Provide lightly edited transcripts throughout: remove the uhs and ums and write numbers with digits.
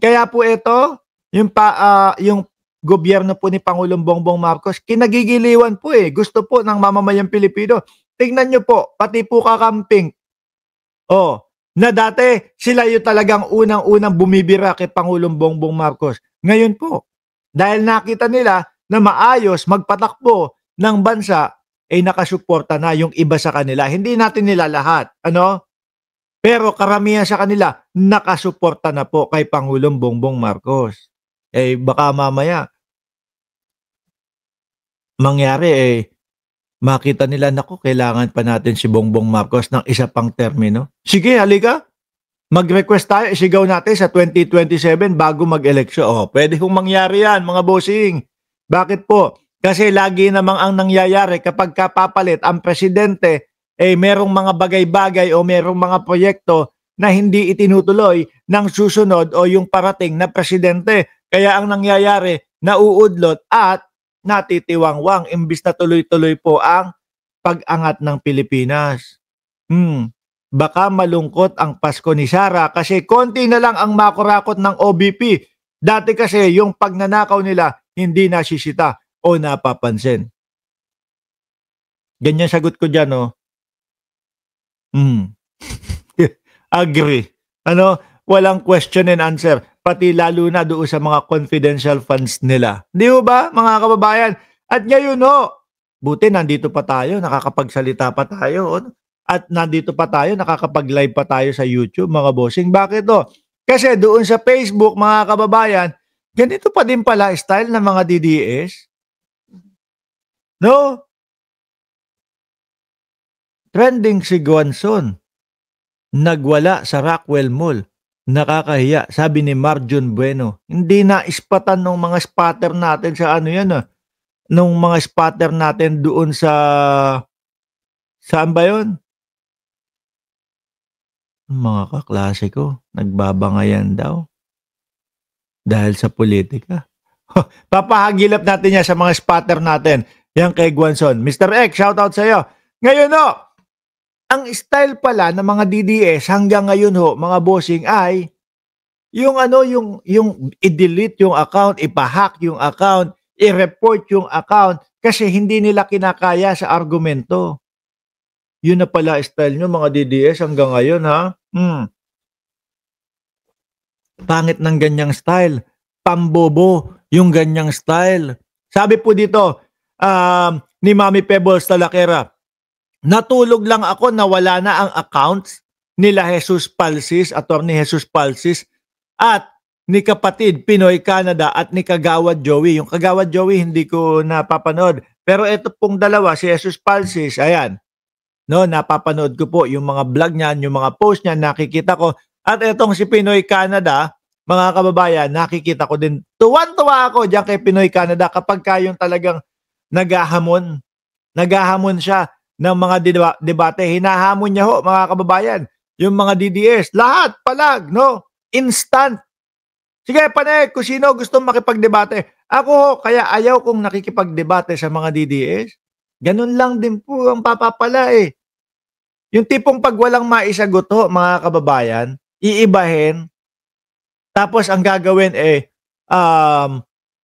Kaya po ito, yung gobyerno po ni Pangulong Bongbong Marcos, kinagigiliwan po eh. Gusto po ng mamamayang Pilipino. Tingnan nyo po, pati po kakamping. Oh, na dati sila yung talagang unang-unang bumibira kay Pangulong Bongbong Marcos. Ngayon po, dahil nakita nila na maayos magpatakbo ng bansa, ay nakasuporta na yung iba sa kanila. Hindi natin nila lahat. Ano? Pero karamihan sa kanila, nakasuporta na po kay Pangulong Bongbong Marcos. Eh baka mamaya, mangyari makita nila, naku, kailangan pa natin si Bongbong Marcos ng isa pang termino. Sige, halika. Mag-request tayo, isigaw natin sa 2027 bago mag-eleksyon. Oh, pwede kong mangyari yan, mga bossing. Bakit po? Kasi lagi namang ang nangyayari kapag kapapalit ang presidente, merong mga bagay-bagay o merong mga proyekto na hindi itinutuloy ng susunod o yung parating na presidente. Kaya ang nangyayari, nauudlot at natitiwangwang imbis na tuloy-tuloy po ang pag-angat ng Pilipinas. Baka malungkot ang Pasko ni Sara kasi konti na lang ang makurakot ng OBP. Dati kasi yung pagnanakaw nila hindi nasisita o napapansin. Ganyan sagot ko dyan, no? Agree. Ano? Walang question and answer. Pati lalo na doon sa mga confidential funds nila. Di ba, mga kababayan? At ngayon, no, buti nandito pa tayo, nakakapagsalita pa tayo. At nandito pa tayo, nakakapag-live pa tayo sa YouTube, mga bossing. Bakit to? Kasi doon sa Facebook, mga kababayan, ganito pa din pala style ng mga DDS. No? Trending si Guanzon. Nagwala sa Rockwell Mall. Nakakahiya, sabi ni Marjon Bueno. Hindi na ispatan ng mga spotter natin sa ano yan nung mga spotter natin doon sa saan ba yun? Mga kaklase ko, nagbabangayan daw. Dahil sa politika. Papahagilap natin yan sa mga spotter natin. Yan kay Guanzon. Mr. X, shoutout sa iyo. Ngayon ang style pala ng mga DDS hanggang ngayon mga bossing ay yung i-delete yung account, ipa-hack yung account, i-report yung account kasi hindi nila kinakaya sa argumento. Yun na pala style nyo mga DDS hanggang ngayon Pangit ng ganyang style. Pambobo yung ganyang style. Sabi po dito ni Mami Pebbles Talakera, natulog lang ako na wala na ang accounts nila Jesus Palsis, Attorney Jesus Palsis, at ni kapatid Pinoy Canada at ni Kagawad Joey. Yung Kagawad Joey hindi ko napapanood. Pero ito pong dalawa, si Jesus Palsis, ayan. No, napapanood ko po yung mga vlog niyan, yung mga post niya, nakikita ko. At itong si Pinoy Canada, mga kababayan, nakikita ko din. Tuwan-tuwa ako diyan kay Pinoy Canada kapag kayong talagang naghahamon siya ng mga debate. Hinahamon niya mga kababayan, yung mga DDS, lahat palag, no? Instant. Sige, panay, kung sino gusto makipagdebate. Ako kaya ayaw kong nakikipagdebate sa mga DDS. Ganun lang din po ang papapala Yung tipong pag walang maisagot mga kababayan, iibahin, tapos ang gagawin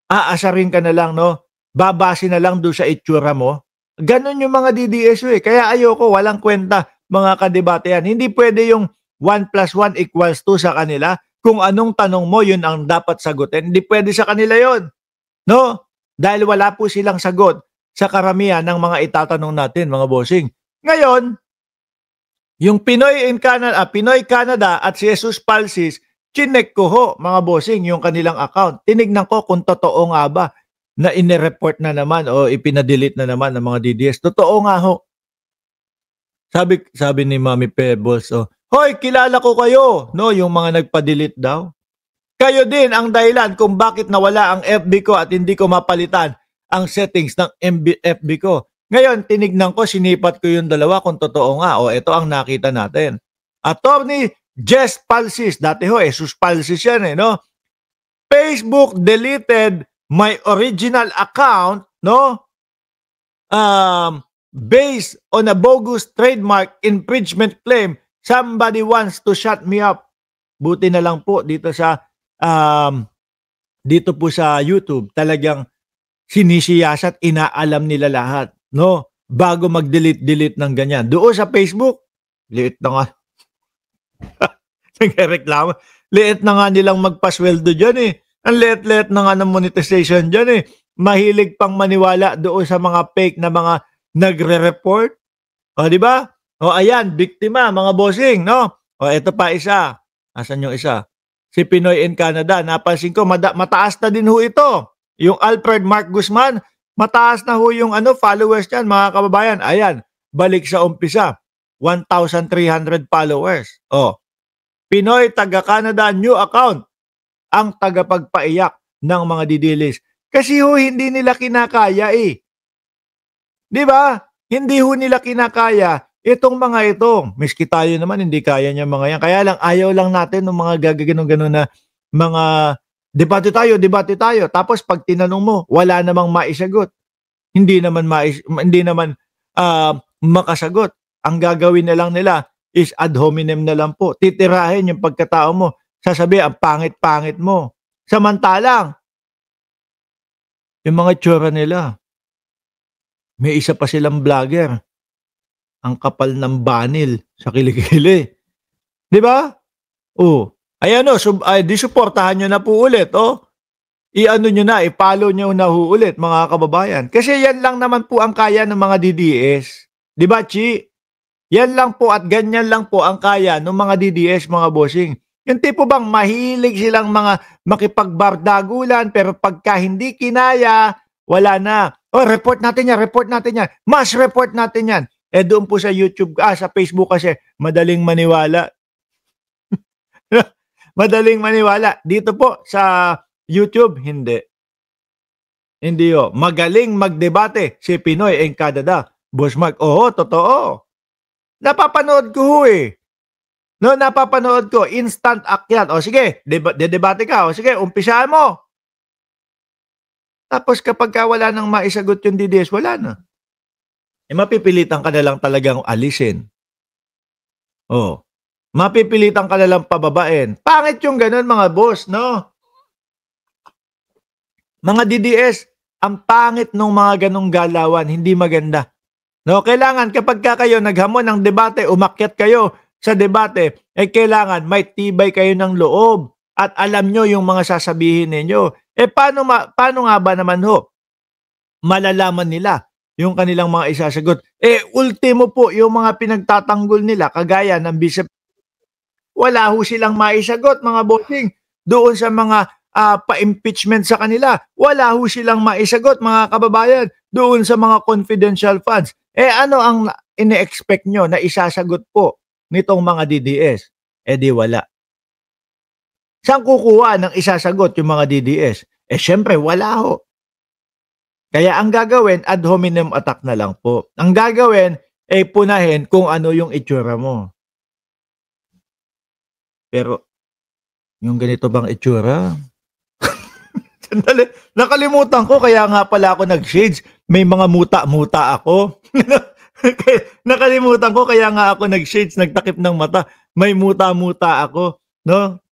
aasarin ka na lang, no? Babase na lang doon sa itsura mo. Ganun yung mga DDS Kaya ayoko, walang kwenta mga kadebate yan. Hindi pwede yung 1 + 1 = 2 sa kanila. Kung anong tanong mo, yun ang dapat sagutin. Hindi pwede sa kanila yon, no? Dahil wala po silang sagot sa karamihan ng mga itatanong natin, mga bossing. Ngayon, yung Pinoy Canada at si Jesus Palsis, chinek ko mga bossing, yung kanilang account. Tinignan ko kung totoo nga ba na inireport na naman o ipinadelete na naman ng mga DDS. Totoo nga Sabi ni Mami Pebbles, hoy, kilala ko kayo, no, yung mga nagpa-delete daw. Kayo din ang dahilan kung bakit nawala ang FB ko at hindi ko mapalitan ang settings ng FB ko. Ngayon, tinignan ko, sinipat ko yung dalawa kung totoo nga. Ito ang nakita natin. Attorney Jess Palsis, dati Jesus Palsis yan no? Facebook deleted my original account, no? Based on a bogus trademark infringement claim, somebody wants to shut me up. Buti na lang po dito sa dito po sa YouTube, talagang sinisiyasat, inaalam nila lahat, no? Bago mag-delete ng ganyan. Doon sa Facebook, liit na nga. Nagreklamo. Liit na nga nilang magpasweldo dyan eh. Ang liit-liit na nga ng monetization dyan eh. Mahilig pang maniwala doon sa mga fake na mga nagre-report. O, di ba? O, ayan, biktima, mga bossing, no? O, ito pa isa. Asan yung isa? Si Pinoy in Canada. Napansin ko, mataas na din ho ito. Yung Alfred Mark Guzman, mataas na ho yung followers niyan, mga kababayan. Ayan, balik sa umpisa. 1,300 followers. O, Pinoy taga-Canada new account ang tagapagpaiyak ng mga didilis. Kasi ho, hindi nila kinakaya eh. Di ba? Hindi ho nila kinakaya itong mga ito. Miski tayo naman, hindi kaya niya mga yan. Kaya lang, ayaw lang natin ng mga gaganon-ganon na mga debate tayo. Tapos pag tinanong mo, wala namang maisagot. Hindi naman makasagot. Ang gagawin na lang nila is ad hominem na lang po. Titirahin yung pagkatao mo. Sasabi, ang pangit-pangit mo. Samantalang, yung mga tsura nila, may isa pa silang vlogger. Ang kapal ng banil sa kilikili. Di ba? Oh. Ayan o, disuportahan nyo na po ulit. Oh. I-ano nyo na, i-follow nyo na ulit, mga kababayan. Kasi yan lang naman po ang kaya ng mga DDS. Di ba, Chi? Yan lang po at ganyan lang po ang kaya ng mga DDS, mga bossing. Yung tipo bang mahilig silang mga makipagbardagulan pero pagka hindi kinaya, wala na. Oh, report natin yan. Mas report natin yan. Doon po sa YouTube, sa Facebook kasi, madaling maniwala. Madaling maniwala. Dito po sa YouTube, hindi. Hindi o. Magaling magdebate si Pinoy in Canada. Boss Mark, oo, totoo. Napapanood ko ho eh. No, napapanood ko. Instant akyat. O sige, debate ka. O sige, umpisahan mo. Tapos kapag wala nang maisagot yung DDS, wala na. Mapipilitan ka na lang talagang alisin. O. Mapipilitan ka na lang pababain. Pangit yung ganun, mga boss, no? Mga DDS, ang pangit ng mga ganong galawan, hindi maganda. No, kailangan kapag kayo naghamon ng debate, umakyat kayo sa debate, kailangan may tibay kayo ng loob at alam nyo yung mga sasabihin ninyo. Paano nga ba naman ho malalaman nila yung kanilang mga isasagot? Ultimo po yung mga pinagtatanggol nila, kagaya ng Bishop, wala ho silang maisagot, mga bossing. Doon sa mga pa-impeachment sa kanila, wala ho silang maisagot, mga kababayan. Doon sa mga confidential funds. Ano ang ine-expect nyo na isasagot po nitong mga DDS? Di wala. Saan kukuha ng isasagot yung mga DDS? Syempre, wala ho. Kaya ang gagawin, ad hominem attack na lang po. Ang gagawin, punahin kung ano yung itsura mo. Pero, yung ganito bang itsura? Sandali, nakalimutan ko, kaya nga pala ako nag-shades. May mga muta-muta ako. Nakalimutan ko, kaya nga ako nag-shades, nagtakip ng mata. May muta-muta ako. No?